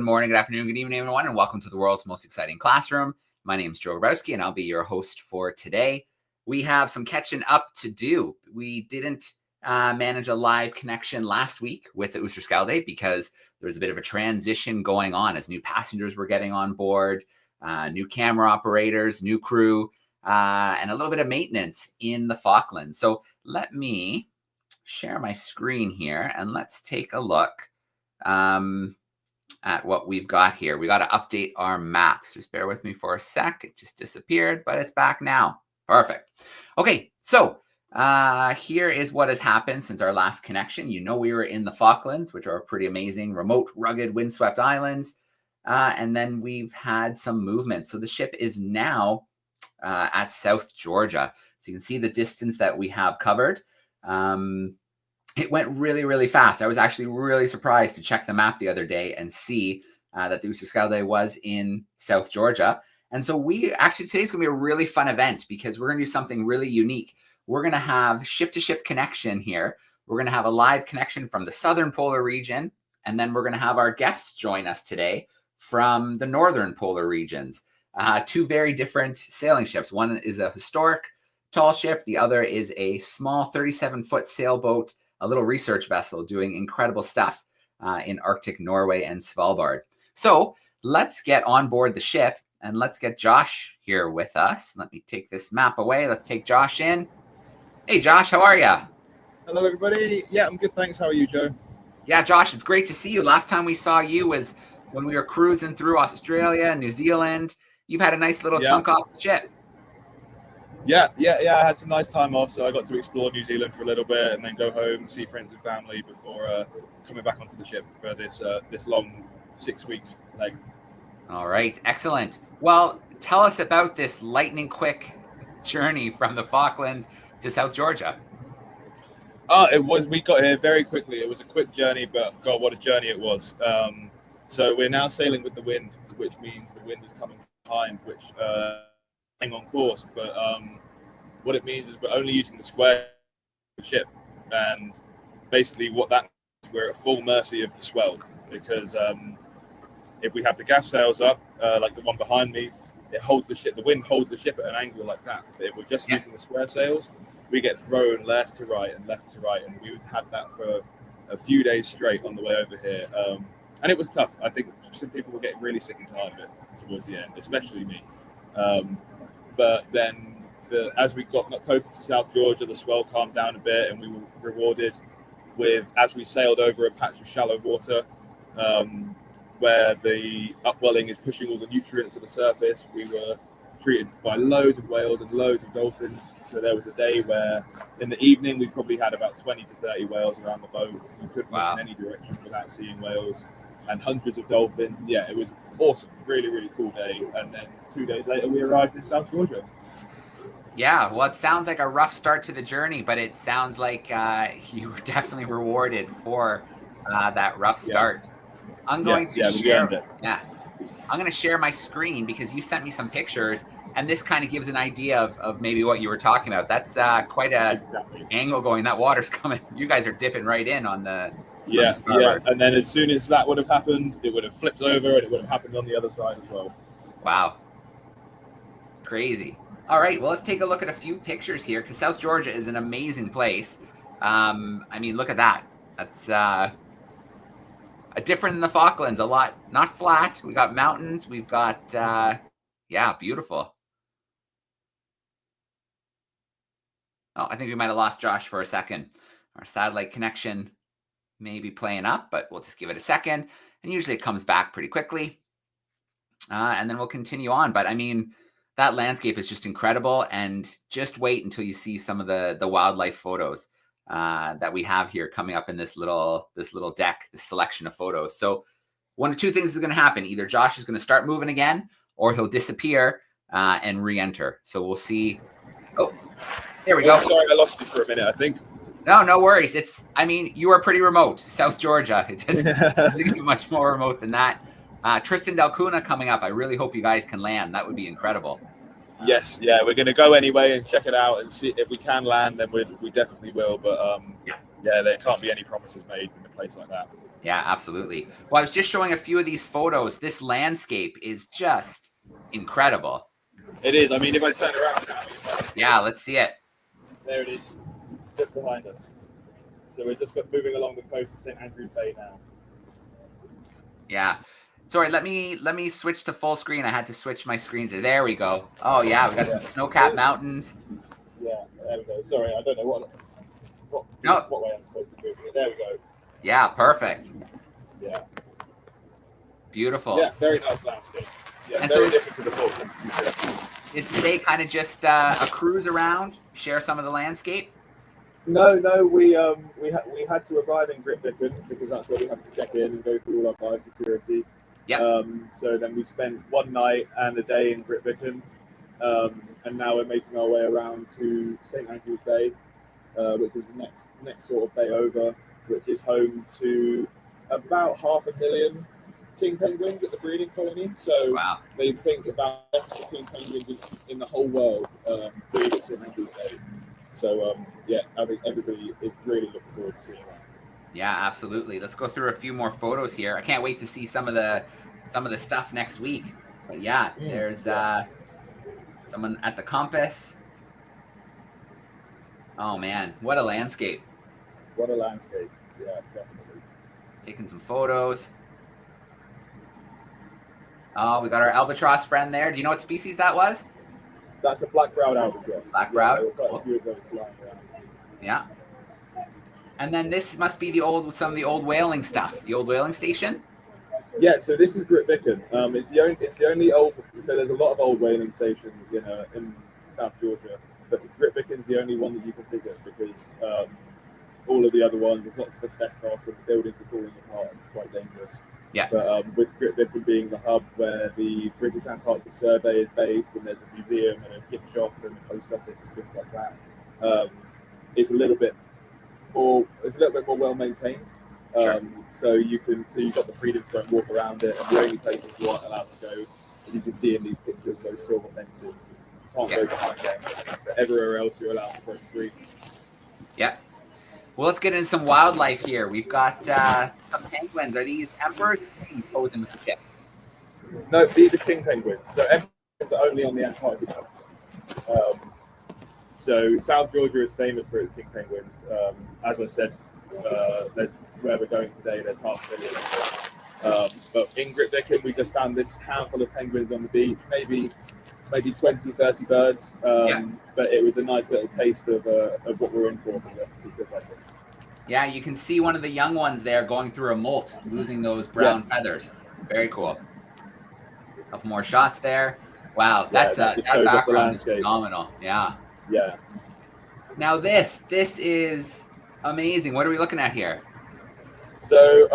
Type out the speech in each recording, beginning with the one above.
morning, good afternoon, good evening, everyone, and welcome to the world's most exciting classroom. My name is Joe Grabowski, and I'll be your host for today. We have some catching up to do. We didn't manage a live connection last week with the Oosterschelde because there was a bit of a transition going on as new passengers were getting on board, new camera operators, new crew, and a little bit of maintenance in the Falklands. So let me share my screen here and let's take a look at what we've got here. We got to update our maps. Just bear with me for a sec. It just disappeared, but it's back now. Perfect. Okay, so here is what has happened since our last connection. You know, we were in the Falklands, which are pretty amazing, remote, rugged, windswept islands. And then we've had some movement. So the ship is now at South Georgia. So you can see the distance that we have covered. It went really, really fast. I was actually really surprised to check the map the other day and see that the Oosterschelde was in South Georgia. And so today's going to be a really fun event because we're going to do something really unique. We're going to have ship-to-ship connection here. We're going to have a live connection from the southern polar region. And then we're going to have our guests join us today from the northern polar regions. Two very different sailing ships. One is a historic tall ship. The other is a small 37-foot sailboat, a little research vessel doing incredible stuff in Arctic Norway and Svalbard. So let's get on board the ship and let's get Josh here with us. Let me take this map away. Let's take Josh in. Hey, Josh, how are you? Hello, everybody. Yeah, I'm good. Thanks. How are you, Joe? Yeah, Josh, it's great to see you. Last time we saw you was when we were cruising through Australia and New Zealand. You've had a nice little chunk off the ship. Yeah. I had some nice time off, so I got to explore New Zealand for a little bit and then go home, see friends and family before coming back onto the ship for this long 6-week leg. All right, excellent. Well, tell us about this lightning quick journey from the Falklands to South Georgia. We got here very quickly. It was a quick journey, but God, what a journey it was. So we're now sailing with the wind, which means the wind is coming behind, which on course, but what it means is we're only using the square ship, and basically what that means, we're at full mercy of the swell, because if we have the gaff sails up, like the one behind me, it holds the ship, the wind holds the ship at an angle like that. But if we're just using the square sails, we get thrown left to right, and we had that for a few days straight on the way over here, and it was tough. I think some people were getting really sick and tired of it towards the end, especially me. But then as we got closer to South Georgia, the swell calmed down a bit, and we were rewarded with, as we sailed over a patch of shallow water where the upwelling is pushing all the nutrients to the surface, we were treated by loads of whales and loads of dolphins. So there was a day where in the evening we probably had about 20 to 30 whales around the boat. We couldn't look in any direction without seeing whales, and hundreds of dolphins. And yeah, it was awesome. Really, really cool day. And then 2 days later, we arrived in South Georgia. Yeah, well, it sounds like a rough start to the journey, but it sounds like you were definitely rewarded for that rough start. I'm going to share. I'm going to share my screen because you sent me some pictures, and this kind of gives an idea of maybe what you were talking about. That's quite a angle going. That water's coming. You guys are dipping right in on the. Yeah. And then as soon as that would have happened, it would have flipped over and it would have happened on the other side as well. Wow. Crazy. All right. Well, let's take a look at a few pictures here because South Georgia is an amazing place. I mean, look at that. That's different than the Falklands. A lot, not flat. We got mountains. We've got, beautiful. Oh, I think we might have lost Josh for a second. Our satellite connection may be playing up, but we'll just give it a second. And usually it comes back pretty quickly. And then we'll continue on. But I mean, that landscape is just incredible. And just wait until you see some of the wildlife photos that we have here coming up in this little deck, this selection of photos. So one of two things is going to happen. Either Josh is going to start moving again, or he'll disappear and re-enter. So we'll see. Oh, there we go. Sorry, I lost you for a minute, I think. No worries. You are pretty remote. South Georgia. It doesn't get much more remote than that. Tristan da Cunha coming up. I really hope you guys can land. That would be incredible. Yes, we're going to go anyway and check it out and see if we can land. Then we definitely will. But there can't be any promises made in a place like that. Yeah, absolutely. Well, I was just showing a few of these photos. This landscape is just incredible. It is. I mean, if I turn around now, Yeah, let's see it. there it is, just behind us. So we're just moving along the coast of St. Andrews Bay now. Yeah. Sorry, let me switch to full screen. I had to switch my screens. There we go. Oh yeah, we got some snow-capped mountains. Yeah, there we go. Sorry, I don't know what way I'm supposed to move it. There we go. Yeah, perfect. Yeah. Beautiful. Yeah, very nice landscape. Yeah, and very so different to the Falklands. Is today kind of just a cruise around, share some of the landscape? No, we had to arrive in Grytviken because that's where we have to check in and go through all our biosecurity. Yeah. So then we spent one night and a day in Grytviken, and now we're making our way around to St. Andrews Bay, which is the next sort of bay over, which is home to about 500,000 king penguins at the breeding colony. So wow. They think about the king penguins in the whole world breed at St. Andrews Bay. So yeah, I think everybody is really looking forward to seeing that. Yeah, absolutely. Let's go through a few more photos here. I can't wait to see some of the stuff next week. But yeah, there's someone at the compass. Oh man, what a landscape. What a landscape. Yeah, definitely. Taking some photos. Oh, we got our albatross friend there. Do you know what species that was? That's a black-browed albatross. Black-browed? Yeah, quite a few of those flying around. Yeah. And then this must be some of the old whaling stuff. The old whaling station? Yeah, so this is Grytviken. It's the only old. So there's a lot of old whaling stations in South Georgia, but Grytviken's the only one that you can visit because all of the other ones, there's lots of asbestos and the buildings are falling apart and it's quite dangerous. Yeah. But with Grytviken being the hub where the British Antarctic Survey is based, and there's a museum and a gift shop and a post office and things like that, it's a little bit more well maintained. Sure. So you've got the freedom to go and walk around it, and the only places you aren't allowed to go, as you can see in these pictures, those silver fences. You can't go behind them, but everywhere else you're allowed to go free. Yeah. Well, let's get into some wildlife here. We've got some penguins. Are these emperors posing with the ship? No, these are king penguins. So emperors are only on the Antarctic. So South Georgia is famous for its king penguins. As I said, where we're going today, there's 500,000. But in Grytviken, we just found this handful of penguins on the beach, maybe 20, 30 birds. But it was a nice little taste of what we're in for the rest of the trip, I think. Yeah, you can see one of the young ones there going through a molt, losing those brown feathers. Very cool. A couple more shots there. Wow, that background is phenomenal. Yeah. Yeah. Now this is amazing. What are we looking at here? So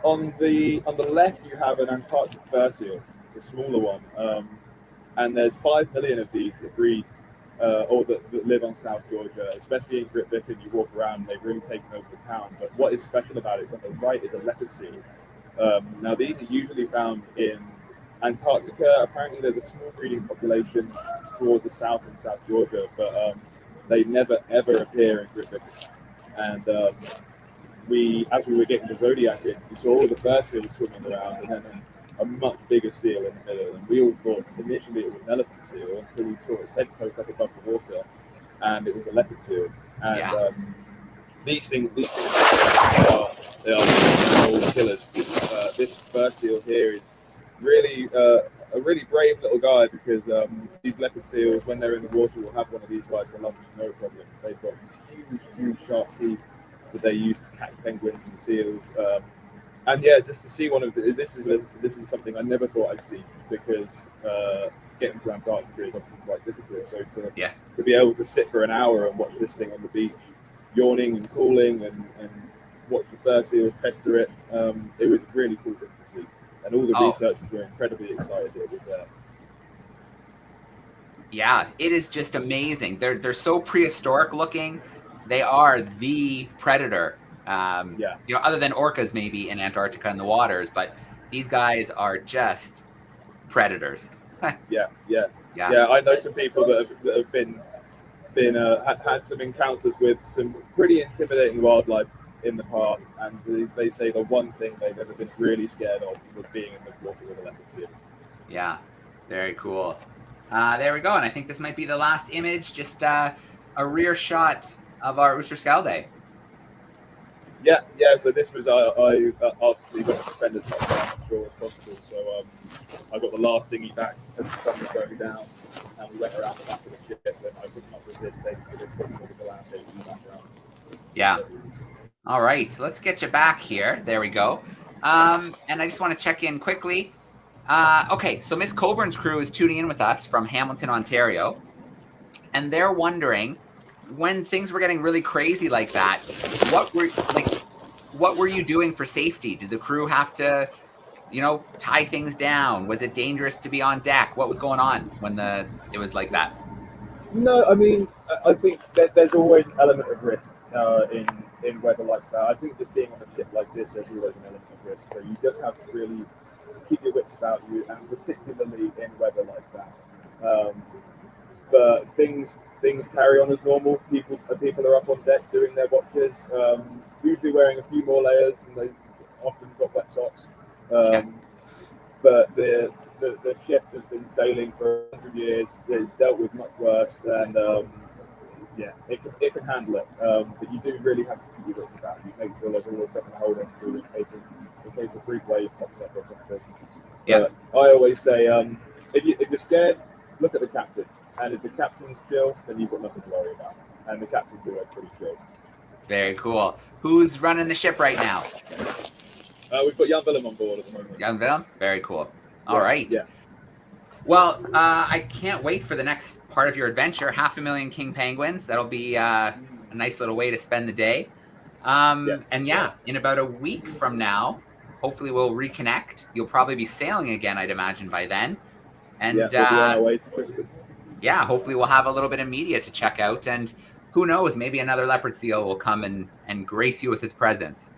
on the left you have an Antarctic fur seal, the smaller one, and there's 5 million of these that breed or that live on South Georgia, especially in Grytviken. You walk around and they've really taken over the town. But what is special about it is on the right is a leopard seal. Now these are usually found in Antarctica. Apparently there's a small breeding population towards the south in South Georgia, but they never ever appear in Grytviken. And as we were getting the Zodiac in, we saw all the fur seals swimming around, and then a much bigger seal in the middle. And we all thought initially it was an elephant seal until we saw its head poke up above the water, and it was a leopard seal. And these things are killers. This fur seal here is really a really brave little guy, because these leopard seals, when they're in the water, will have one of these guys for lunch, no problem. They've got these huge sharp teeth that they use to catch penguins and seals. And yeah, just to see one of this is something I never thought I'd see, because getting to Antarctica is obviously quite difficult. So to be able to sit for an hour and watch this thing on the beach, yawning and cooling, and watch the fur seals pester it, it was a really cool thing to see. And all the researchers were incredibly excited that it was there. Yeah, it is just amazing. They're so prehistoric looking. They are the predator. Other than orcas maybe in Antarctica in the waters, but these guys are just predators. Yeah. I know some people that have had some encounters with some pretty intimidating wildlife in the past, and they say the one thing they've ever been really scared of was being in the water with a leopard seal. Yeah, very cool. There we go, and I think this might be the last image, just a rear shot of our Oosterschelde. Yeah. So this was I obviously went to spend as much time ashore as possible. So I got the last dinghy back as the sun was going down, and we went around the back of the ship, and I put up with this thing for this the last 8 background. Yeah. All right, so let's get you back here. There we go. And I just want to check in quickly. Okay, so Miss Coburn's crew is tuning in with us from Hamilton, Ontario, and they're wondering, when things were getting really crazy like that, what were you doing for safety? Did the crew have to, tie things down? Was it dangerous to be on deck? What was going on when it was like that? No, I mean, I think that there's always an element of risk in weather like that. I think just being on a ship like this, there's always an element of risk. So you just have to really keep your wits about you, and particularly in weather like that. But things carry on as normal. People are up on deck doing their watches, usually wearing a few more layers, and they often got wet socks. But the ship has been sailing for 100 years. It's dealt with much worse, and it can handle it. But you do really have to keep your wits about you. Make sure there's always something to hold on to in case a freak wave pops up or something. Yeah. But I always say, if you're scared, look at the captain. And if the captain's chill, then you've got nothing to worry about. And the captain's always pretty chill. Very cool. Who's running the ship right now? We've got Jan Willem on board at the moment. Jan Willem? Very cool. All right. Yeah. Well, I can't wait for the next part of your adventure. 500,000 king penguins. That'll be a nice little way to spend the day. Yes. And in about a week from now, hopefully we'll reconnect. You'll probably be sailing again, I'd imagine, by then. And we'll be on our way to Tristan. Yeah, hopefully we'll have a little bit of media to check out, and who knows, maybe another leopard seal will come and grace you with its presence.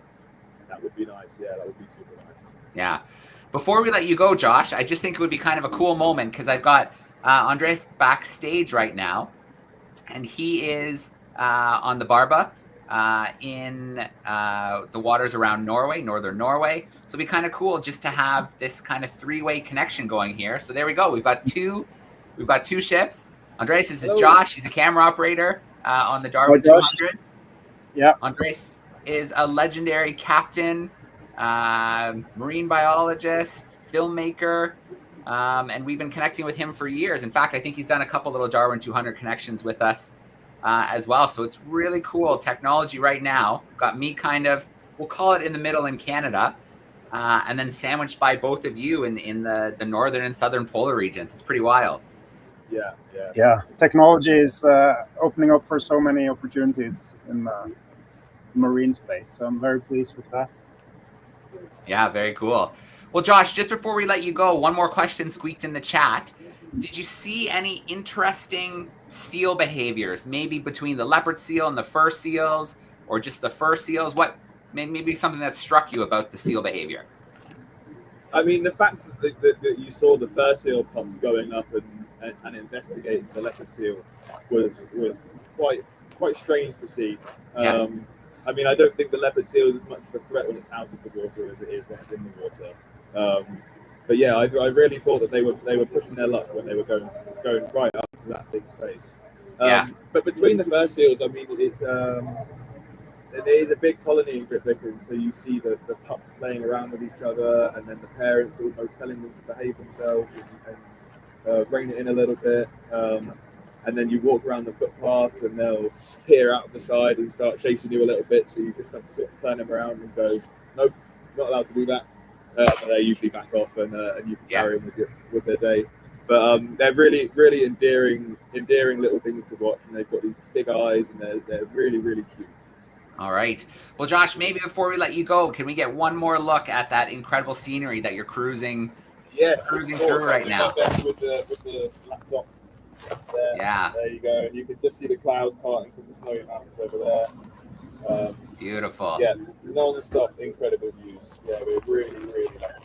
That would be nice. Yeah, that would be super nice. Yeah. Before we let you go, Josh, I just think it would be kind of a cool moment, because I've got Andreas backstage right now, and he is on the Barba in the waters around Norway, northern Norway. So it'd be kind of cool just to have this kind of three-way connection going here. So there we go. We've got two ships. Andreas, this is Josh. He's a camera operator on the DARWIN200. Yeah. Andreas is a legendary captain, marine biologist, filmmaker, and we've been connecting with him for years. In fact, I think he's done a couple little DARWIN200 connections with us as well. So it's really cool technology right now. Got me kind of, we'll call it in the middle in Canada, and then sandwiched by both of you in the northern and southern polar regions. It's pretty wild. Yeah. Technology is opening up for so many opportunities in the marine space. So I'm very pleased with that. Yeah, very cool. Well, Josh, just before we let you go, one more question squeaked in the chat. Did you see any interesting seal behaviors, maybe between the leopard seal and the fur seals, or just the fur seals? What maybe something that struck you about the seal behavior? I mean, the fact that you saw the fur seal pumps going up and investigating the leopard seal was quite strange to see. Yeah. I mean, I don't think the leopard seal is as much of a threat when it's out of the water as it is when it's in the water. But yeah, I really thought that they were pushing their luck when they were going right up to that big space. But between the fur seals, I mean, there is a big colony in Grytviken, so you see the pups playing around with each other, and then the parents almost telling them to behave themselves and rein it in a little bit. And then you walk around the footpaths, and they'll peer out of the side and start chasing you a little bit. So you just have to sort of turn them around and go, nope, not allowed to do that. But they usually back off, and you can carry on with their day. But they're really, really endearing little things to watch, and they've got these big eyes, and they're really, really cute. All right. Well, Josh, maybe before we let you go, can we get one more look at that incredible scenery that you're cruising through right now? With the laptop. There. Yeah. There you go. And you can just see the clouds parting from the snowy mountains over there. Beautiful. Yeah, non-stop, incredible views. Yeah, we're really, really lucky.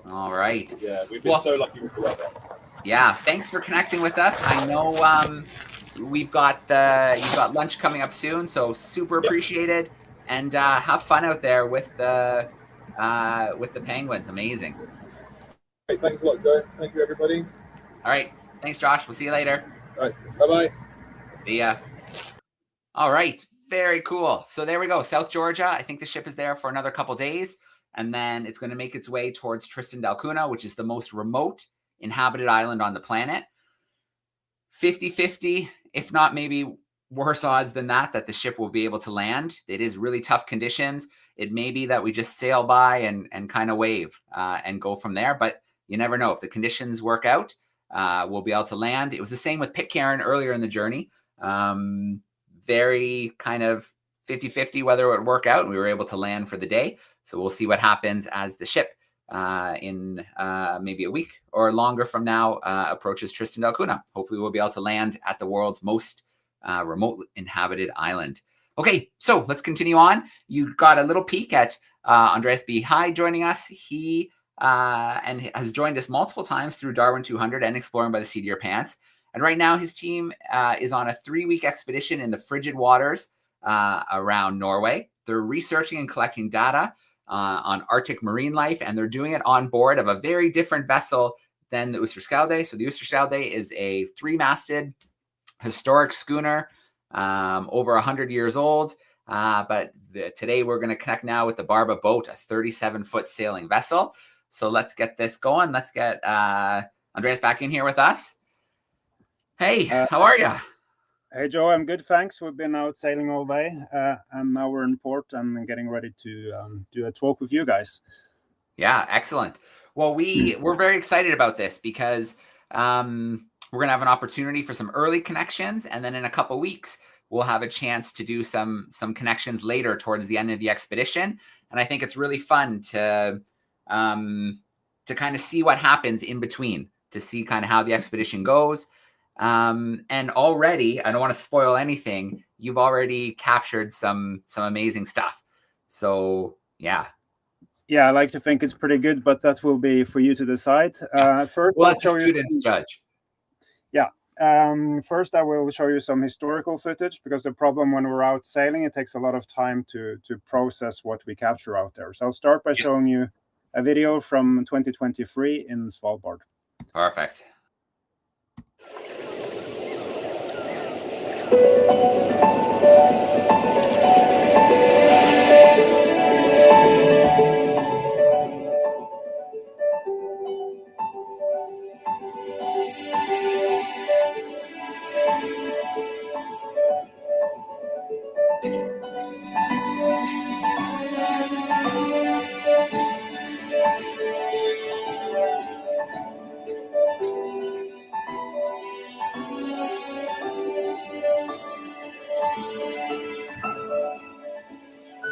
All right. Yeah, we've been so lucky with the weather. Yeah, thanks for connecting with us. I know you've got lunch coming up soon, so super appreciated. and have fun out there with the penguins. Amazing. Hey, thanks a lot, Joe. Thank you, everybody. All right. Thanks, Josh. We'll see you later. All right. Bye-bye. See ya. All right. Very cool. So there we go. South Georgia. I think the ship is there for another couple days. And then it's going to make its way towards Tristan da Cunha, which is the most remote inhabited island on the planet. 50-50, if not maybe worse odds than that the ship will be able to land. It is really tough conditions. It may be that we just sail by and kind of wave and go from there. But you never know. If the conditions work out, we'll be able to land. It was the same with Pitcairn earlier in the journey. Very kind of 50-50 whether it would work out. We were able to land for the day. So we'll see what happens as the ship in maybe a week or longer from now approaches Tristan da Cunha. Hopefully we'll be able to land at the world's most remote inhabited island. Okay, so let's continue on. You got a little peek at Andreas B. Heide joining us. He and has joined us multiple times through DARWIN200 and Exploring by the Seat of Your Pants. And right now his team is on a 3-week expedition in the frigid waters around Norway. They're researching and collecting data on Arctic marine life, and they're doing it on board of a very different vessel than the Oosterschelde. So the Oosterschelde is a 3-masted historic schooner, over 100 years old. But today we're going to connect now with the Barba boat, a 37-foot sailing vessel. So let's get this going. Let's get Andreas back in here with us. Hey, how are you? Hey, Joe, I'm good, thanks. We've been out sailing all day, and now we're in port and getting ready to do a talk with you guys. Yeah, excellent. Well, we're very excited about this because we're going to have an opportunity for some early connections, and then in a couple weeks, we'll have a chance to do some connections later towards the end of the expedition. And I think it's really fun to kind of see what happens in between, to see kind of how the expedition goes. And already, I don't want to spoil anything, you've already captured some amazing stuff. So yeah. Yeah, I like to think it's pretty good, but that will be for you to decide. First, we'll let the students judge. Yeah. First, I will show you some historical footage, because the problem when we're out sailing, it takes a lot of time to process what we capture out there. So I'll start by showing you a video from 2023 in Svalbard. Perfect.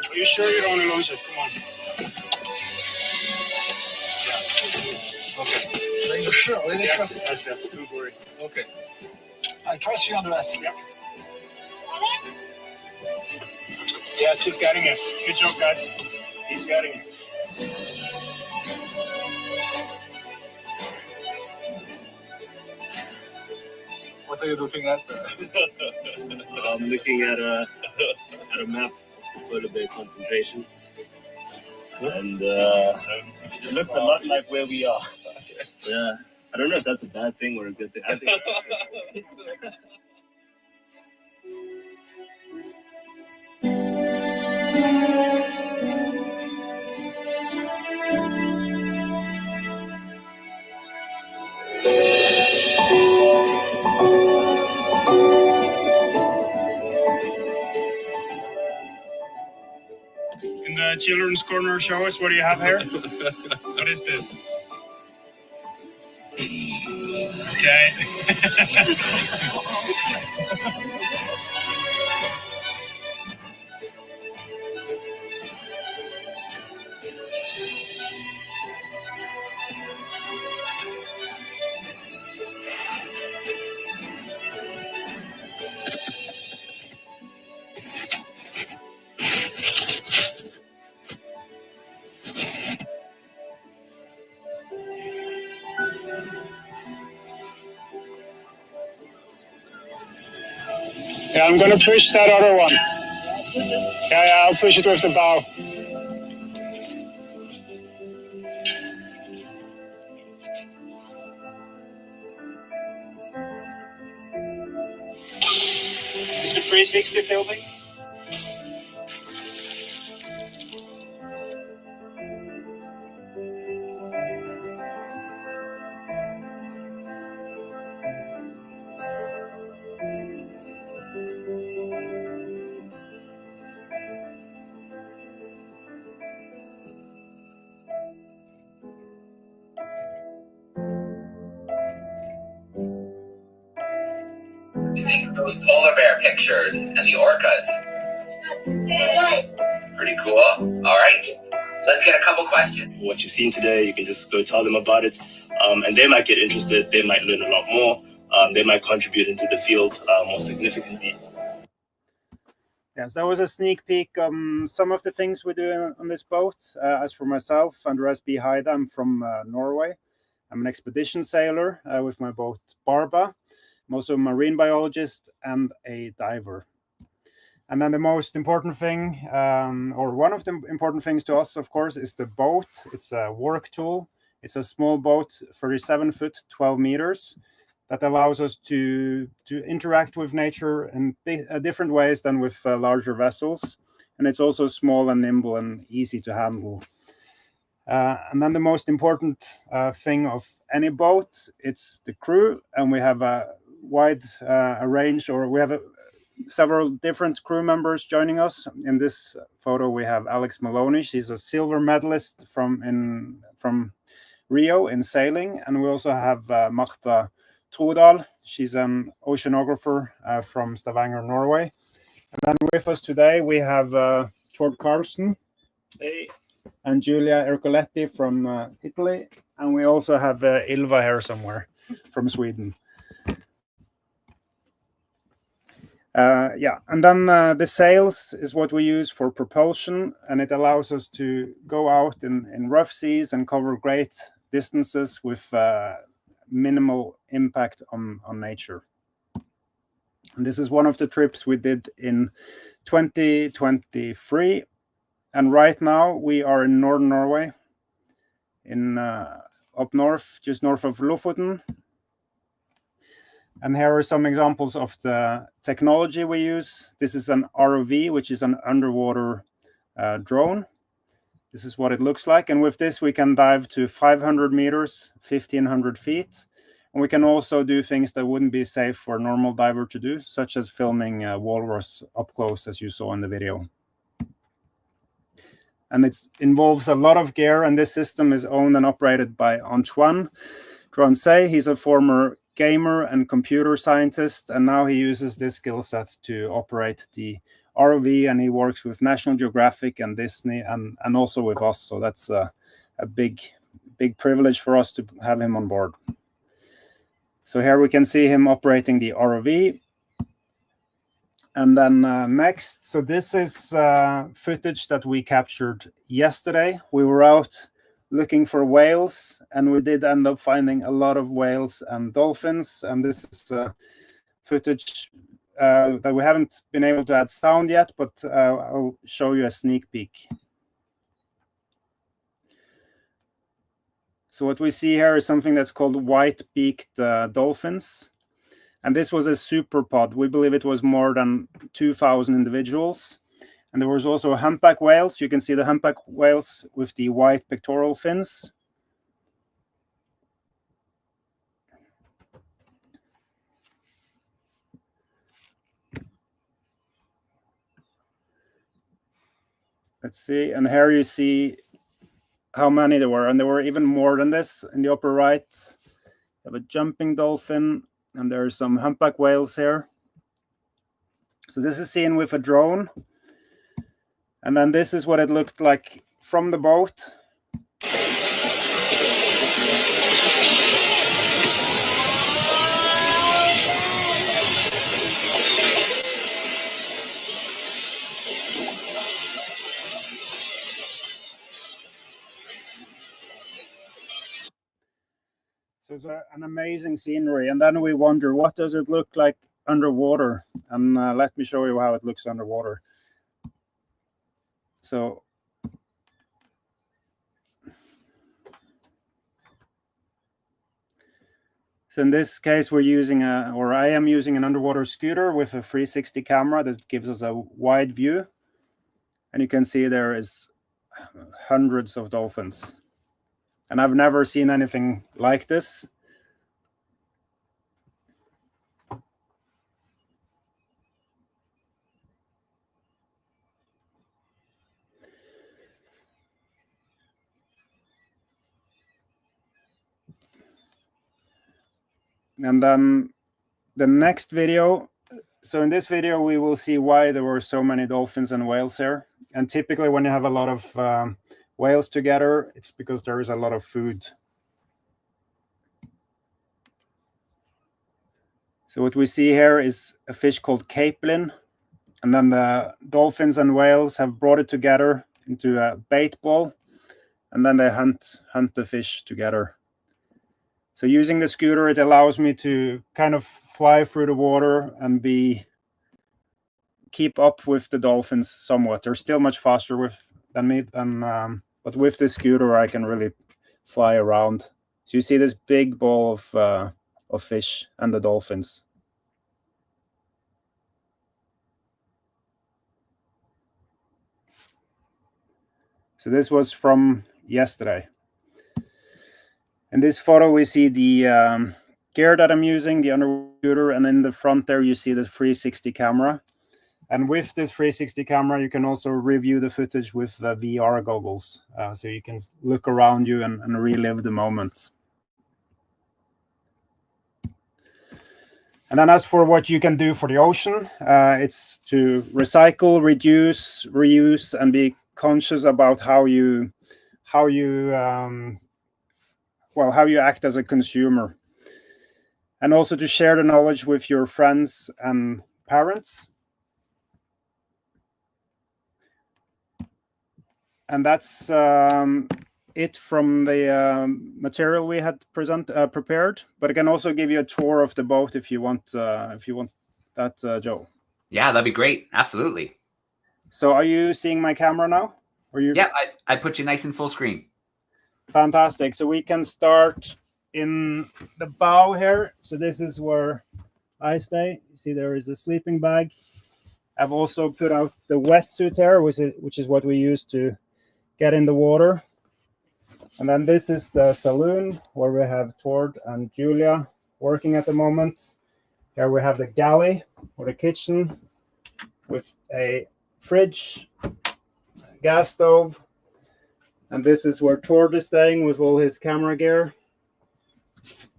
Are you sure you don't want to launch it? Come on. Yeah. Okay. Are you sure? Are you sure? Yes. Don't worry. Okay. I trust you, Andreas. Yeah. Yes, he's getting it. Good job, guys. He's getting it. What are you looking at? I'm looking at a map of the polar bear concentration, and it looks a lot like where we are. Yeah, I don't know if that's a bad thing or a good thing. I think. In the children's corner, show us what do you have here. What is this? Okay. Yeah, I'm gonna push that other one. Yeah, I'll push it with the bow. Is the 360 filming? You think of those polar bear pictures and the orcas? Pretty cool. All right, let's get a couple questions. What you've seen today, you can just go tell them about it, and they might get interested. They might learn a lot more. They might contribute into the field more significantly. Yes, that was a sneak peek some of the things we do on this boat. As for myself, Andreas B, Heide, I'm from Norway. I'm an expedition sailor with my boat Barba. I'm also a marine biologist and a diver. And then the most important thing, or one of the important things to us, of course, is the boat. It's a work tool. It's a small boat, 37 foot, 12 meters, that allows us to interact with nature in different ways than with larger vessels. And it's also small and nimble and easy to handle. And then the most important thing of any boat, it's the crew. And we have a wide range, or we have several different crew members joining us. In this photo, we have Alex Maloney. She's a silver medalist from Rio in sailing. And we also have Marta Trodal. She's an oceanographer from Stavanger, Norway. And then with us today, we have Tord Carlsen and Giulia Ercoletti from Italy. And we also have Ilva here somewhere from Sweden. And then the sails is what we use for propulsion, and it allows us to go out in rough seas and cover great distances with minimal impact on nature. And this is one of the trips we did in 2023, and right now we are in northern Norway, in up north, just north of Lofoten. And here are some examples of the technology we use. This is an ROV, which is an underwater drone. This is what it looks like. And with this, we can dive to 500 meters, 1,500 feet. And we can also do things that wouldn't be safe for a normal diver to do, such as filming walrus up close, as you saw in the video. And it involves a lot of gear. And this system is owned and operated by Antoine Drouansay. He's a former gamer and computer scientist, and now he uses this skill set to operate the ROV, and he works with National Geographic and Disney and also with us. So that's a big privilege for us to have him on board. So here we can see him operating the ROV. And then next, so this is footage that we captured yesterday. We were out looking for whales, and we did end up finding a lot of whales and dolphins. And this is footage that we haven't been able to add sound yet, but I'll show you a sneak peek. So what we see here is something that's called white-beaked dolphins. And this was a super pod. We believe it was more than 2,000 individuals. And there was also humpback whales. You can see the humpback whales with the white pectoral fins. Let's see. And here you see how many there were. And there were even more than this in the upper right. You have a jumping dolphin, and there are some humpback whales here. So this is seen with a drone. And then this is what it looked like from the boat. So it's an amazing scenery. And then we wonder, what does it look like underwater? And let me show you how it looks underwater. So in this case, we're using I am using an underwater scooter with a 360 camera that gives us a wide view. And you can see there is hundreds of dolphins. And I've never seen anything like this. And then the next video, so in this video, we will see why there were so many dolphins and whales here. And typically when you have a lot of whales together, it's because there is a lot of food. So what we see here is a fish called capelin. And then the dolphins and whales have brought it together into a bait ball. And then they hunt the fish together. So using the scooter, it allows me to kind of fly through the water and keep up with the dolphins somewhat. They're still much faster than me, but with the scooter, I can really fly around. So you see this big ball of fish and the dolphins. So this was from yesterday. In this photo, we see the gear that I'm using, the underwater scooter, and in the front there, you see the 360 camera. And with this 360 camera, you can also review the footage with the VR goggles. So you can look around you and relive the moments. And then as for what you can do for the ocean, it's to recycle, reduce, reuse, and be conscious about how you act as a consumer, and also to share the knowledge with your friends and parents. And that's it from the material we had prepared. But I can also give you a tour of the boat if you want that, Joe. Yeah, that'd be great. Absolutely. So are you seeing my camera now? Yeah, I put you nice and full screen. Fantastic. So we can start in the bow here. So this is where I stay. You see there is a sleeping bag. I've also put out the wetsuit here, which is what we use to get in the water. And then this is the saloon where we have Tord and Julia working at the moment. Here we have the galley or the kitchen with a fridge, gas stove. And this is where Tord is staying with all his camera gear.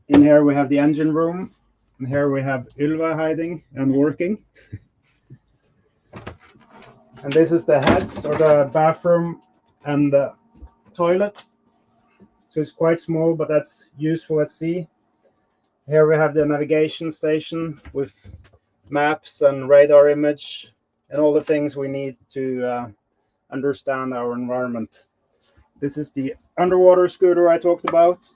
In here we have the engine room. And here we have Ylva hiding and working. And this is the heads or the bathroom and the toilet. So it's quite small, but that's useful at sea. Here we have the navigation station with maps and radar image and all the things we need to understand our environment. This is the underwater scooter I talked about.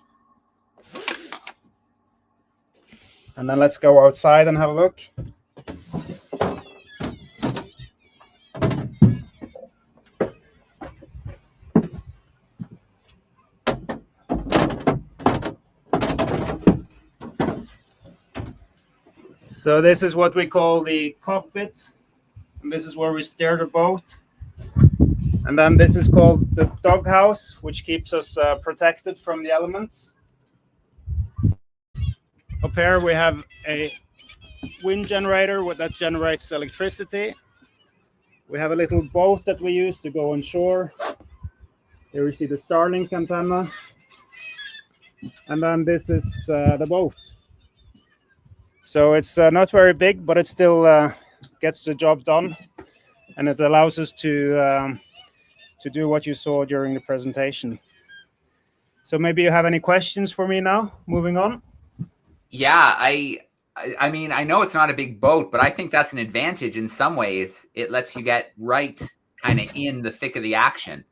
And then let's go outside and have a look. So this is what we call the cockpit. And this is where we steer the boat. And then this is called the doghouse, which keeps us protected from the elements. Up here we have a wind generator that generates electricity. We have a little boat that we use to go on shore. Here we see the Starlink antenna. And then this is the boat. So it's not very big, but it still gets the job done. And it allows us to do what you saw during the presentation. So maybe you have any questions for me now, moving on? Yeah, I mean, I know it's not a big boat, but I think that's an advantage in some ways. It lets you get right kind of in the thick of the action.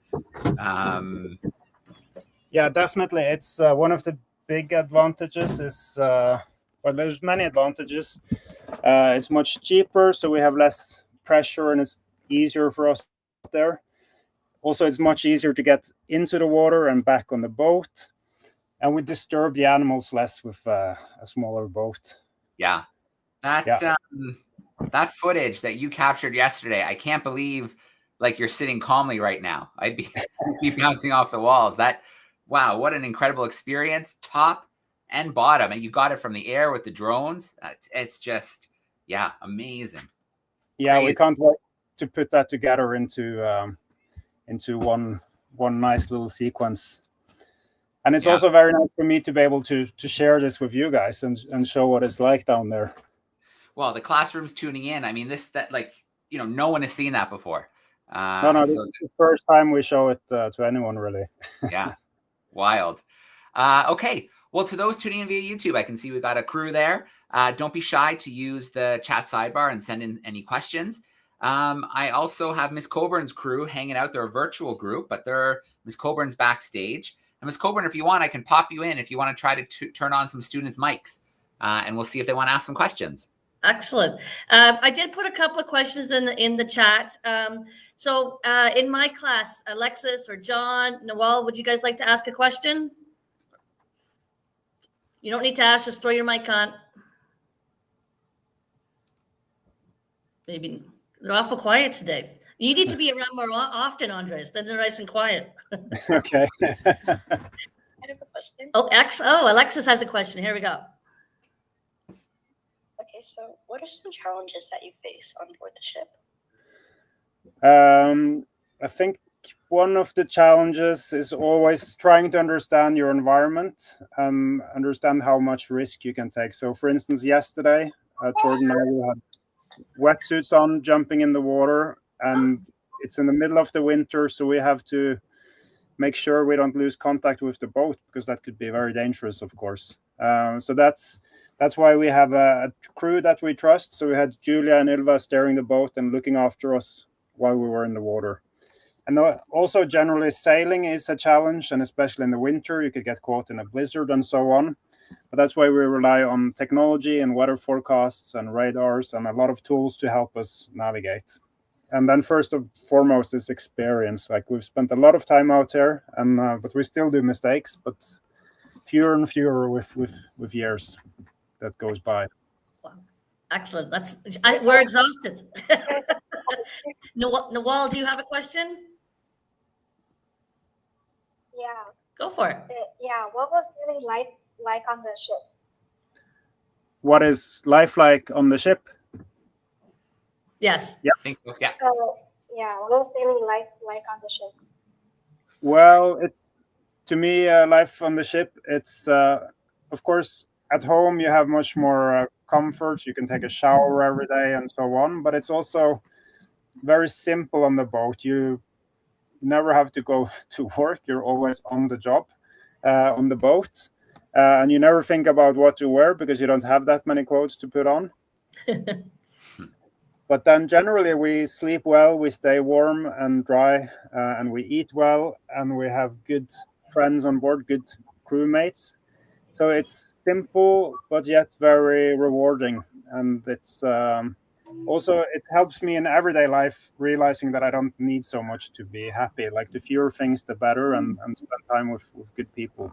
Yeah, definitely. It's one of the big advantages is, well, there's many advantages. It's much cheaper, so we have less pressure and it's easier for us there. Also, it's much easier to get into the water and back on the boat. And we disturb the animals less with a smaller boat. Yeah. That footage that you captured yesterday, I can't believe like you're sitting calmly right now. I'd be bouncing off the walls. Wow, what an incredible experience, top and bottom. And you got it from the air with the drones. It's just, amazing. Yeah, crazy. We can't wait to put that together into one nice little sequence. And it's also very nice for me to be able to share this with you guys and show what it's like down there. Well, the classroom's tuning in. I mean, no one has seen that before. No, this is the first time we show it to anyone, really. Yeah, wild. Okay, well, to those tuning in via YouTube, I can see we got a crew there. Don't be shy to use the chat sidebar and send in any questions. I also have Miss Coburn's crew hanging out. They're a virtual group, but Miss Coburn's backstage. And Miss Coburn, if you want, I can pop you in if you want to try to turn on some students' mics, and we'll see if they want to ask some questions. Excellent. I did put a couple of questions in the chat. So in my class, Alexis or John, Noel, would you guys like to ask a question? You don't need to ask, just throw your mic on. Maybe they're awful quiet today. You need to be around more often, Andres. Then they're nice and quiet. Okay. I have a question. Alexis has a question. Here we go. Okay, so what are some challenges that you face on board the ship? I think one of the challenges is always trying to understand your environment and understand how much risk you can take. So, for instance, yesterday, Torben and I we had wetsuits on, jumping in the water, and it's in the middle of the winter, so we have to make sure we don't lose contact with the boat, because that could be very dangerous, of course. So that's why we have a crew that we trust. So we had Julia and Ylva steering the boat and looking after us while we were in the water. And also generally sailing is a challenge, and especially in the winter, you could get caught in a blizzard and so on. But that's why we rely on technology and weather forecasts and radars and a lot of tools to help us navigate. And then first and foremost is experience. Like, we've spent a lot of time out here, and but we still do mistakes, but fewer and fewer with years that goes by. Wow. Excellent. We're exhausted. Nawal, do you have a question? Yeah. Go for it. What was really like on the ship? What is life like on the ship? Yes. Yeah. I think so. Yeah. What was daily life like on the ship? Well, it's, to me, life on the ship, it's, of course, at home you have much more comfort. You can take a shower every day and so on, but it's also very simple on the boat. You never have to go to work. You're always on the job on the boat. And you never think about what to wear because you don't have that many clothes to put on. But then generally we sleep well, we stay warm and dry, and we eat well, and we have good friends on board, good crewmates. So it's simple, but yet very rewarding. And it's also, it helps me in everyday life, realizing that I don't need so much to be happy. Like, the fewer things, the better, and spend time with good people.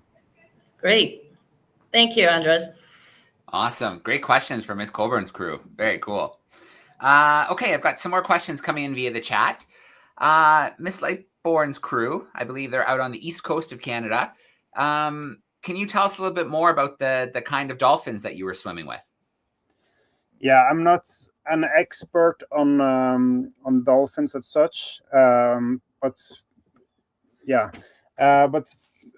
Great. Thank you, Andres. Awesome. Great questions from Miss Colburn's crew. Very cool. Okay, I've got some more questions coming in via the chat. Miss Lightbourne's crew, I believe they're out on the east coast of Canada. Can you tell us a little bit more about the kind of dolphins that you were swimming with? Yeah, I'm not an expert on dolphins as such, but yeah. But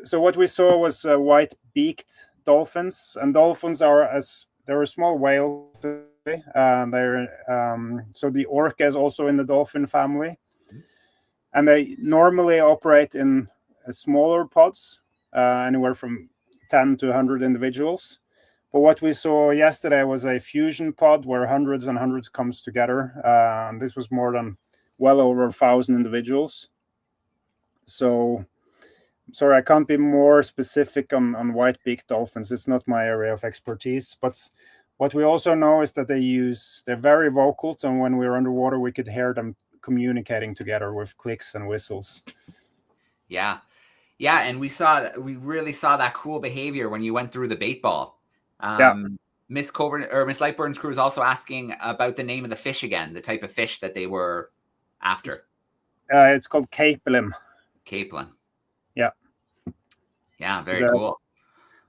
so what we saw was white-beaked dolphins, and dolphins they're a small whale. They're so the orca is also in the dolphin family, and they normally operate in smaller pods, anywhere from 10 to 100 individuals. But what we saw yesterday was a fusion pod where hundreds and hundreds comes together, and this was more than well over 1,000 individuals. So sorry, I can't be more specific on white-beaked dolphins. It's not my area of expertise. But what we also know is that they're very vocal, and when we were underwater, we could hear them communicating together with clicks and whistles. Yeah. Yeah, and we really saw that cool behavior when you went through the bait ball. Miss Coburn or Miss Lightburn's crew is also asking about the name of the fish again, the type of fish that they were after. It's called capelin. Capelin. Yeah. Yeah, very cool.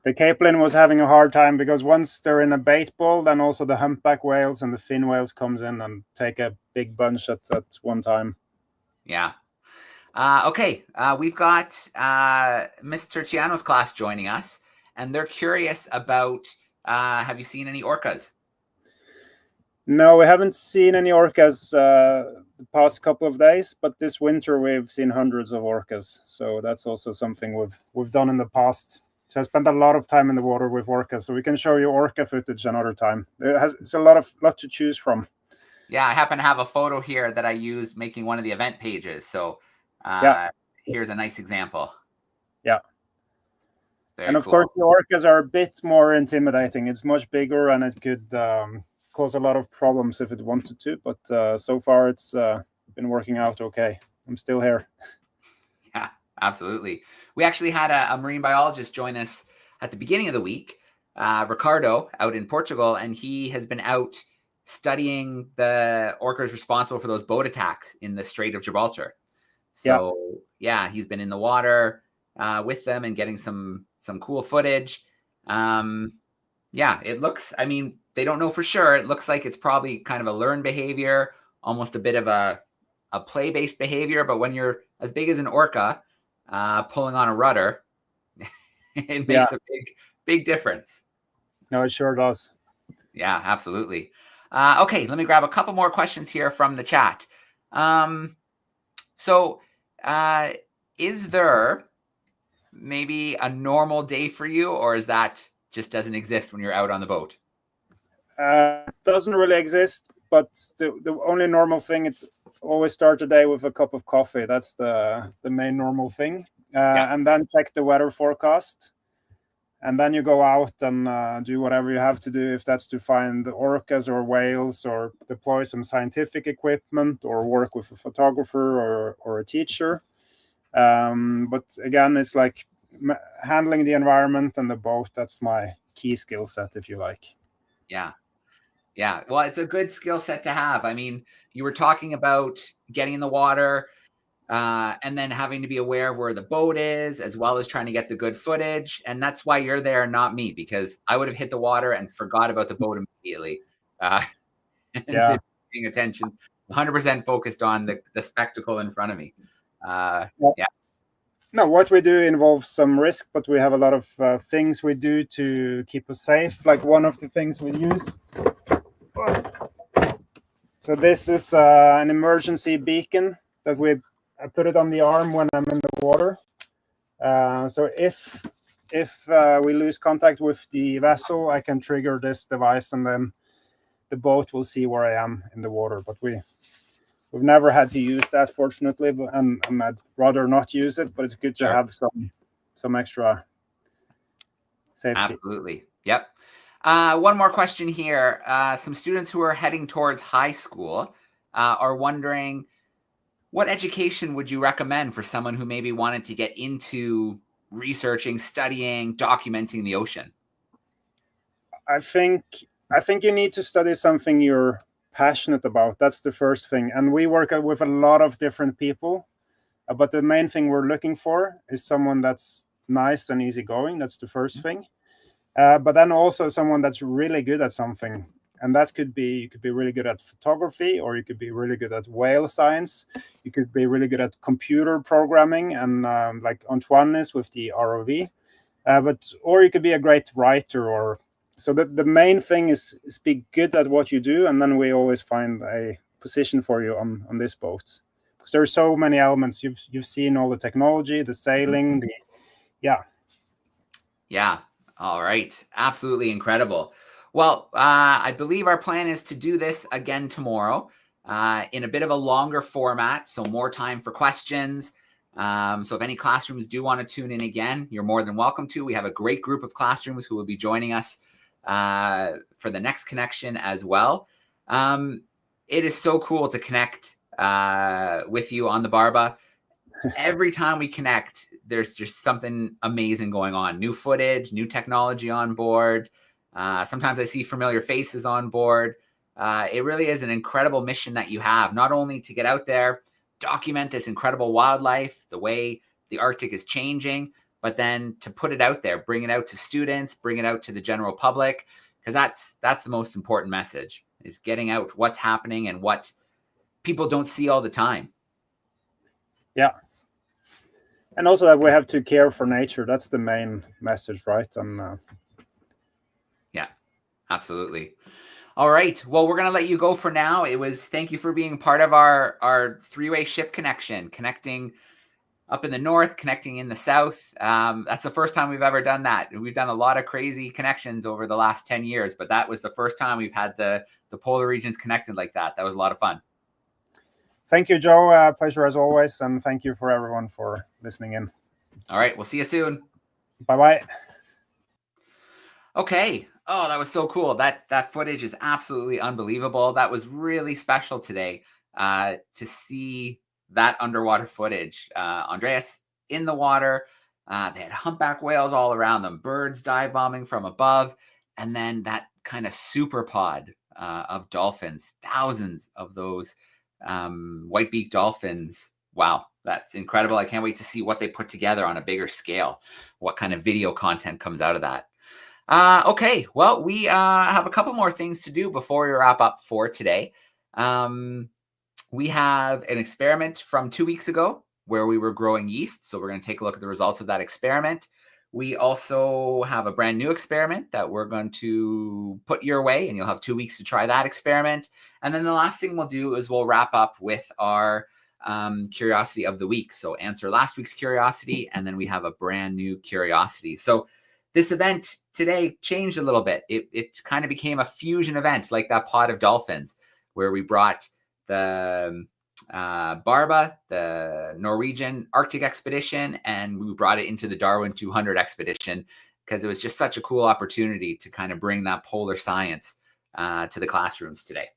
The capelin was having a hard time because once they're in a bait ball, then also the humpback whales and the fin whales comes in and take a big bunch at one time. Yeah. Okay, we've got Mr. Ciano's class joining us, and they're curious about, have you seen any orcas? No, we haven't seen any orcas the past couple of days, but this winter we've seen hundreds of orcas. So that's also something we've done in the past. So I spent a lot of time in the water with orcas, so we can show you orca footage another time. It's a lot to choose from. Yeah, I happen to have a photo here that I used making one of the event pages. So here's a nice example. Yeah. Very Of cool. course, the orcas are a bit more intimidating. It's much bigger and it could cause a lot of problems if it wanted to. But so far, it's been working out okay. I'm still here. Yeah, absolutely. We actually had a marine biologist join us at the beginning of the week, Ricardo, out in Portugal, and he has been out studying the orcas responsible for those boat attacks in the Strait of Gibraltar. So yeah, he's been in the water with them and getting some cool footage. Yeah, it looks, I mean, they don't know for sure. It looks like it's probably kind of a learned behavior, almost a bit of a play-based behavior. But when you're as big as an orca pulling on a rudder, it makes a big difference. No, it sure does. Yeah, absolutely. Okay, let me grab a couple more questions here from the chat. So is there maybe a normal day for you, or is that just doesn't exist when you're out on the boat? Doesn't really exist, but the only normal thing, it's always start the day with a cup of coffee. That's the main normal thing. And then check the weather forecast. And then you go out and do whatever you have to do, if that's to find orcas or whales or deploy some scientific equipment or work with a photographer or a teacher. But again, it's like handling the environment and the boat. That's my key skill set, if you like. Yeah. Yeah. Well, it's a good skill set to have. I mean, you were talking about getting in the water and then having to be aware of where the boat is, as well as trying to get the good footage. And that's why you're there, not me, because I would have hit the water and forgot about the boat immediately. Paying attention, 100% focused on the spectacle in front of me. No, what we do involves some risk, but we have a lot of things we do to keep us safe. Like one of the things we use. So this is an emergency beacon that I put it on the arm when I'm in the water. So if we lose contact with the vessel, I can trigger this device and then the boat will see where I am in the water. But we've never had to use that, fortunately, and I'd rather not use it, but it's good to have some extra safety. Absolutely. Yep. One more question here. Some students who are heading towards high school are wondering, what education would you recommend for someone who maybe wanted to get into researching, studying, documenting the ocean? I think you need to study something you're passionate about. That's the first thing. And we work with a lot of different people, but the main thing we're looking for is someone that's nice and easygoing. That's the first thing. But then also someone that's really good at something. And that could be, you could be really good at photography, or you could be really good at whale science. You could be really good at computer programming, and like Antoine is with the ROV. Or you could be a great writer. So the main thing is be good at what you do, and then we always find a position for you on this boat. Because there are so many elements. You've seen all the technology, the sailing, Yeah. All right. Absolutely incredible. Well, I believe our plan is to do this again tomorrow in a bit of a longer format, so more time for questions. So if any classrooms do want to tune in again, you're more than welcome to. We have a great group of classrooms who will be joining us for the next connection as well. It is so cool to connect with you on the Barba. Every time we connect, there's just something amazing going on. New footage, new technology on board. Sometimes I see familiar faces on board. It really is an incredible mission that you have, not only to get out there, document this incredible wildlife, the way the Arctic is changing, but then to put it out there, bring it out to students, bring it out to the general public, because that's the most important message, is getting out what's happening and what people don't see all the time. Yeah. And also that we have to care for nature. That's the main message, right? And yeah, absolutely. All right. Well, we're going to let you go for now. Thank you for being part of our three-way ship connection, connecting up in the north, connecting in the south. That's the first time we've ever done that. We've done a lot of crazy connections over the last 10 years, but that was the first time we've had the polar regions connected like that. That was a lot of fun. Thank you, Joe. Pleasure as always. And thank you for everyone for listening in. All right. We'll see you soon. Bye-bye. Okay. Oh, that was so cool. That footage is absolutely unbelievable. That was really special today to see that underwater footage. Andreas in the water. They had humpback whales all around them, birds dive bombing from above, and then that kind of super pod of dolphins, thousands of those white-beaked dolphins. Wow, that's incredible. I can't wait to see what they put together on a bigger scale, what kind of video content comes out of that. Okay, well, we have a couple more things to do before we wrap up for today. We have an experiment from 2 weeks ago where we were growing yeast. So we're going to take a look at the results of that experiment. We also have a brand new experiment that we're going to put your way, and you'll have 2 weeks to try that experiment. And then the last thing we'll do is we'll wrap up with our curiosity of the week. So answer last week's curiosity, and then we have a brand new curiosity. So this event today changed a little bit. It kind of became a fusion event, like that pod of dolphins, where we brought the Barba, the Norwegian Arctic expedition, and we brought it into the DARWIN200 expedition because it was just such a cool opportunity to kind of bring that polar science to the classrooms today.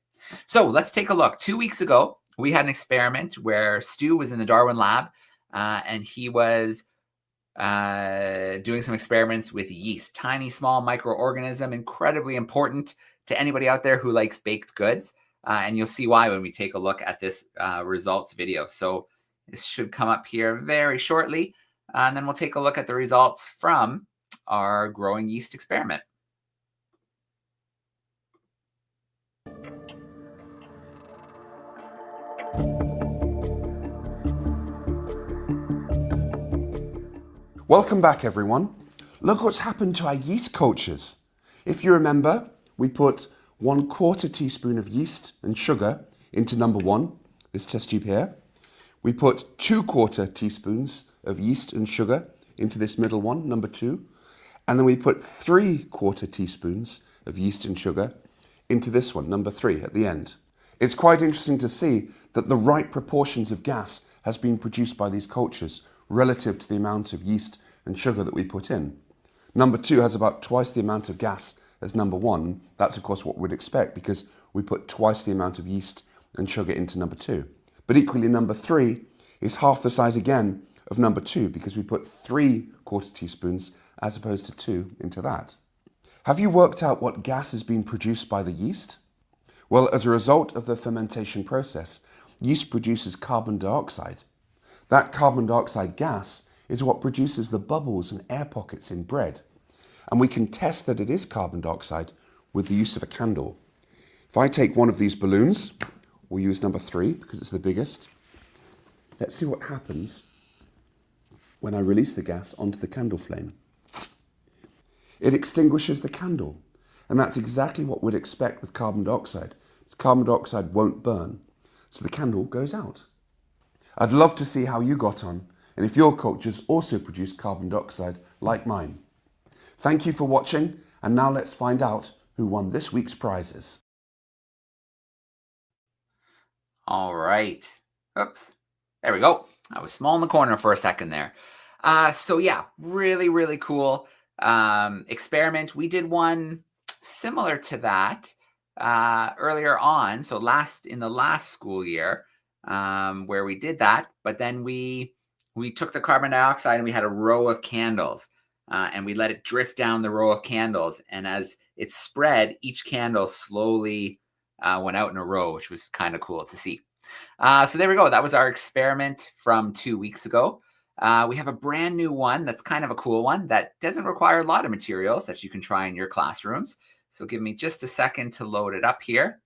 So let's take a look. 2 weeks ago, we had an experiment where Stu was in the Darwin lab and he was doing some experiments with yeast, tiny, small microorganism, incredibly important to anybody out there who likes baked goods. And you'll see why when we take a look at this results video. So this should come up here very shortly. And then we'll take a look at the results from our growing yeast experiment. Welcome back, everyone. Look what's happened to our yeast cultures. If you remember, we put 1/4 teaspoon of yeast and sugar into number 1, this test tube here. We put 2/4 teaspoons of yeast and sugar into this middle one, number 2. And then we put 3/4 teaspoons of yeast and sugar into this one, number 3, at the end. It's quite interesting to see that the right proportions of gas has been produced by these cultures relative to the amount of yeast and sugar that we put in. Number 2 has about twice the amount of gas as number 1. That's of course what we'd expect because we put twice the amount of yeast and sugar into number 2. But equally, number 3 is half the size again of number 2 because we put 3/4 teaspoons as opposed to 2 into that. Have you worked out what gas is being produced by the yeast? Well, as a result of the fermentation process, yeast produces carbon dioxide. That carbon dioxide gas is what produces the bubbles and air pockets in bread. And we can test that it is carbon dioxide with the use of a candle. If I take one of these balloons, we'll use number 3 because it's the biggest. Let's see what happens when I release the gas onto the candle flame. It extinguishes the candle. And that's exactly what we'd expect with carbon dioxide. Carbon dioxide won't burn, so the candle goes out. I'd love to see how you got on, and if your cultures also produce carbon dioxide like mine. Thank you for watching, and now let's find out who won this week's prizes. All right. Oops. There we go. I was small in the corner for a second there. So yeah, really, really cool experiment. We did one similar to that earlier on. So in the last school year, where we did that. But then we took the carbon dioxide and we had a row of candles, and we let it drift down the row of candles. And as it spread, each candle slowly went out in a row, which was kind of cool to see. So there we go. That was our experiment from 2 weeks ago. We have a brand new one that's kind of a cool one that doesn't require a lot of materials that you can try in your classrooms. So give me just a second to load it up here.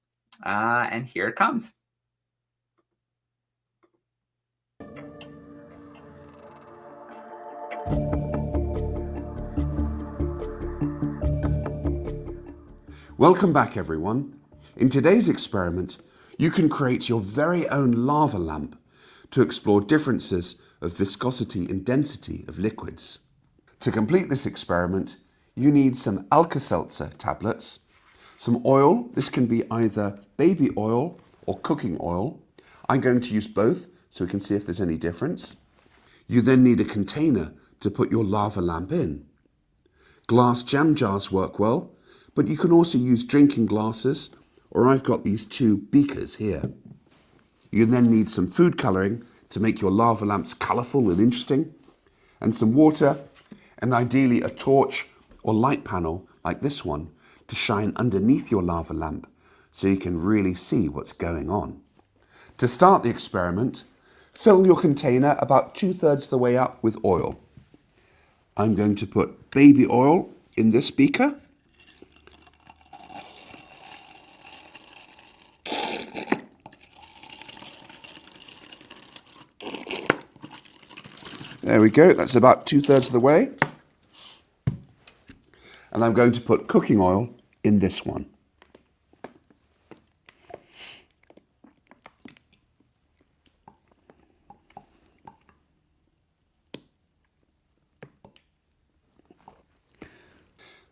And here it comes. Welcome back, everyone. In today's experiment, you can create your very own lava lamp to explore differences of viscosity and density of liquids. To complete this experiment, you need some Alka-Seltzer tablets, some oil. This can be either baby oil or cooking oil. I'm going to use both so we can see if there's any difference. You then need a container to put your lava lamp in. Glass jam jars work well, but you can also use drinking glasses, or I've got these 2 beakers here. You then need some food colouring to make your lava lamps colourful and interesting, and some water, and ideally a torch or light panel like this one to shine underneath your lava lamp so you can really see what's going on. To start the experiment, fill your container about 2/3 the way up with oil. I'm going to put baby oil in this beaker. There we go, that's about 2/3 of the way. And I'm going to put cooking oil in this one.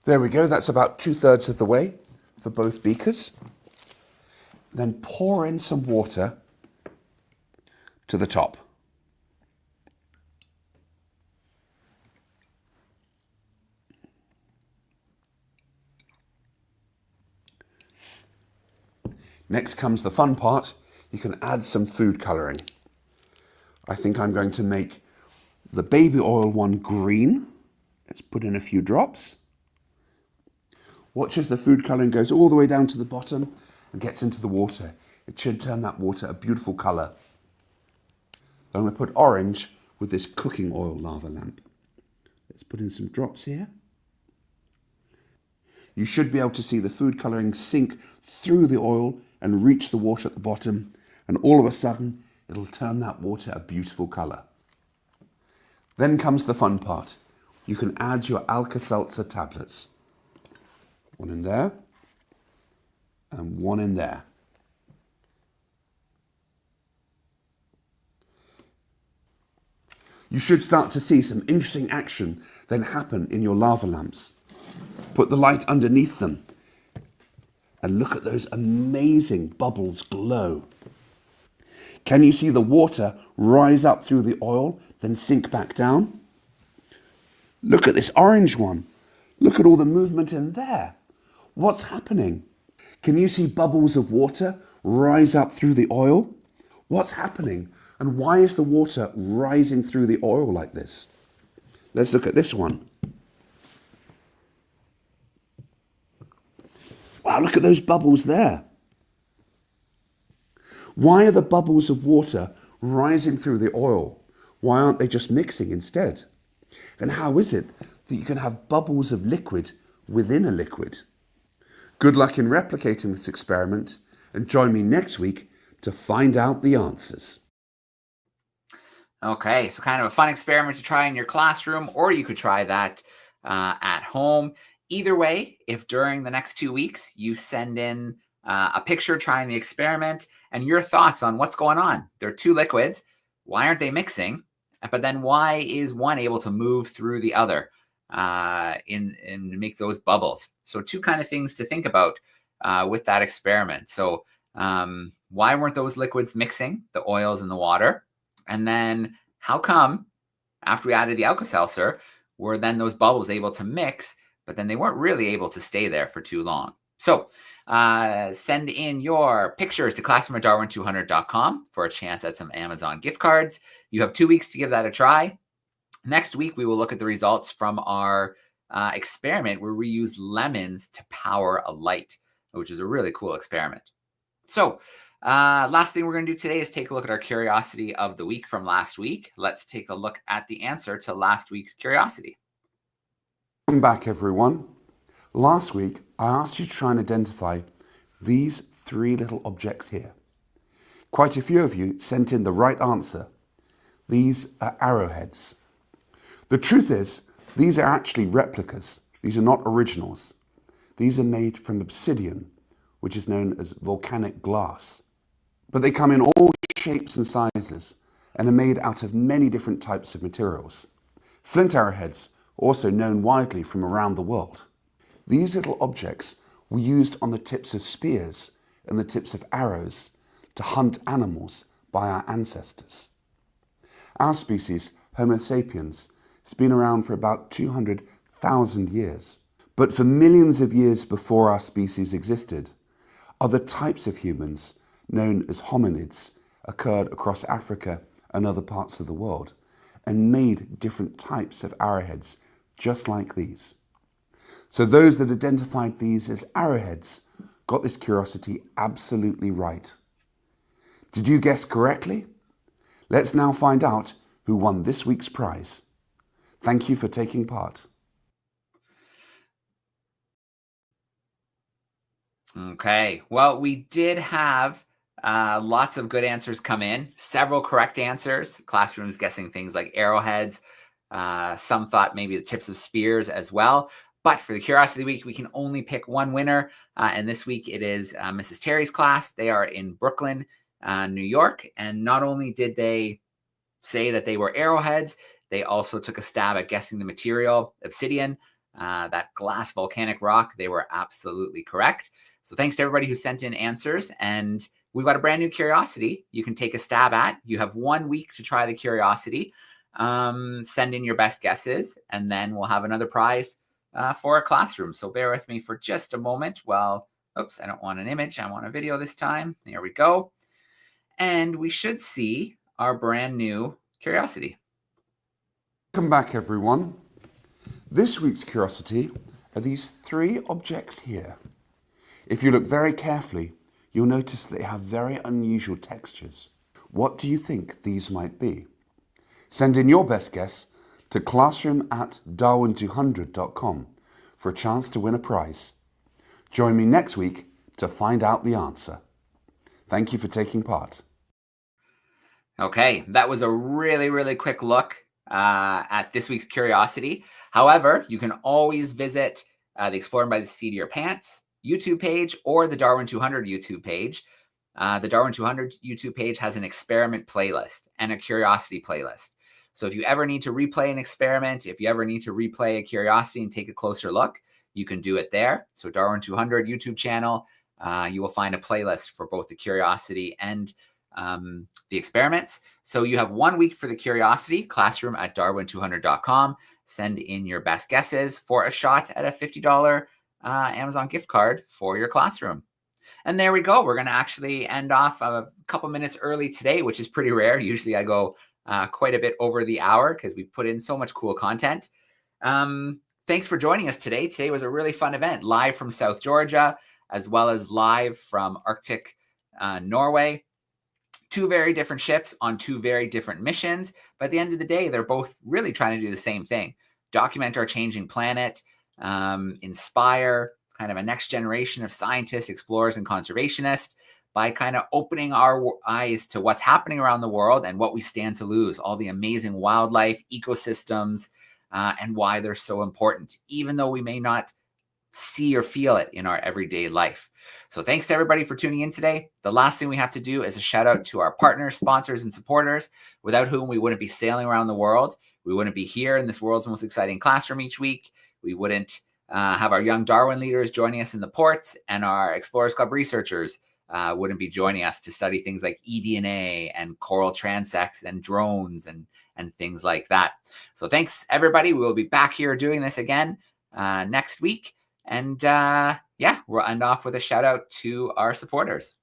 There we go, that's about 2/3 of the way for both beakers. Then pour in some water to the top. Next comes the fun part. You can add some food colouring. I think I'm going to make the baby oil one green. Let's put in a few drops. Watch as the food colouring goes all the way down to the bottom and gets into the water. It should turn that water a beautiful colour. Then I'm going to put orange with this cooking oil lava lamp. Let's put in some drops here. You should be able to see the food colouring sink through the oil and reach the water at the bottom, and all of a sudden it'll turn that water a beautiful colour. Then comes the fun part. You can add your Alka-Seltzer tablets. One in there, and one in there. You should start to see some interesting action then happen in your lava lamps. Put the light underneath them and look at those amazing bubbles glow. Can you see the water rise up through the oil, then sink back down? Look at this orange one. Look at all the movement in there. What's happening? Can you see bubbles of water rise up through the oil? What's happening? And why is the water rising through the oil like this? Let's look at this one. Wow, look at those bubbles there. Why are the bubbles of water rising through the oil? Why aren't they just mixing instead? And how is it that you can have bubbles of liquid within a liquid? Good luck in replicating this experiment, and join me next week to find out the answers. Okay, so kind of a fun experiment to try in your classroom, or you could try that at home. Either way, if during the next 2 weeks you send in a picture trying the experiment and your thoughts on what's going on. There are 2 liquids. Why aren't they mixing? But then why is one able to move through the other and make those bubbles? So 2 kind of things to think about with that experiment. So why weren't those liquids mixing, the oils and the water? And then how come after we added the Alka-Seltzer were then those bubbles able to mix, but then they weren't really able to stay there for too long? So Send in your pictures to classroom@darwin200.com for a chance at some Amazon gift cards. You have 2 weeks to give that a try. Next week, we will look at the results from our experiment where we use lemons to power a light, which is a really cool experiment. So last thing we're going to do today is take a look at our curiosity of the week from last week. Let's take a look at the answer to last week's curiosity. Welcome back, everyone. Last week, I asked you to try and identify these 3 little objects here. Quite a few of you sent in the right answer. These are arrowheads. The truth is, these are actually replicas. These are not originals. These are made from obsidian, which is known as volcanic glass. But they come in all shapes and sizes and are made out of many different types of materials. Flint arrowheads are also known widely from around the world. These little objects were used on the tips of spears and the tips of arrows to hunt animals by our ancestors. Our species, Homo sapiens, has been around for about 200,000 years. But for millions of years before our species existed, other types of humans, known as hominids, occurred across Africa and other parts of the world and made different types of arrowheads just like these. So those that identified these as arrowheads got this curiosity absolutely right. Did you guess correctly? Let's now find out who won this week's prize. Thank you for taking part. Okay, well, we did have lots of good answers come in, several correct answers. Classrooms guessing things like arrowheads. Some thought maybe the tips of spears as well. But for the Curiosity Week, we can only pick one winner. And this week it is Mrs. Terry's class. They are in Brooklyn, New York. And not only did they say that they were arrowheads, they also took a stab at guessing the material, obsidian, that glass volcanic rock. They were absolutely correct. So thanks to everybody who sent in answers. And we've got a brand new curiosity you can take a stab at. You have 1 week to try the curiosity. Send in your best guesses, and then we'll have another prize for a classroom. So bear with me for just a moment. Well, oops, I don't want an image. I want a video this time. There we go. And we should see our brand new curiosity. Welcome back, everyone. This week's curiosity are these 3 objects here. If you look very carefully, you'll notice they have very unusual textures. What do you think these might be? Send in your best guess to classroom@darwin200.com for a chance to win a prize. Join me next week to find out the answer. Thank you for taking part. Okay, that was a really, really quick look at this week's curiosity. However, you can always visit the Exploring by the Seat of Your Pants YouTube page or the Darwin200 YouTube page. The Darwin200 YouTube page has an experiment playlist and a curiosity playlist. So if you ever need to replay an experiment, if you ever need to replay a curiosity and take a closer look, you can do it there. So Darwin200 YouTube channel, you will find a playlist for both the curiosity and the experiments. So you have 1 week for the curiosity, classroom@darwin200.com. Send in your best guesses for a shot at a $50 Amazon gift card for your classroom. And there we go. We're going to actually end off a couple minutes early today, which is pretty rare. Usually I go quite a bit over the hour because we put in so much cool content. Thanks for joining us today. Today was a really fun event, live from South Georgia, as well as live from Arctic, Norway. 2 very different ships on 2 very different missions. But at the end of the day, they're both really trying to do the same thing. Document our changing planet, inspire kind of a next generation of scientists, explorers, and conservationists by kind of opening our eyes to what's happening around the world and what we stand to lose, all the amazing wildlife, ecosystems, and why they're so important, even though we may not see or feel it in our everyday life. So thanks to everybody for tuning in today. The last thing we have to do is a shout out to our partners, sponsors, and supporters, without whom we wouldn't be sailing around the world. We wouldn't be here in this world's most exciting classroom each week. We wouldn't have our young Darwin leaders joining us in the ports, and our Explorers Club researchers wouldn't be joining us to study things like eDNA and coral transects and drones and things like that. So thanks, everybody. We'll be back here doing this again next week. And yeah, we'll end off with a shout out to our supporters.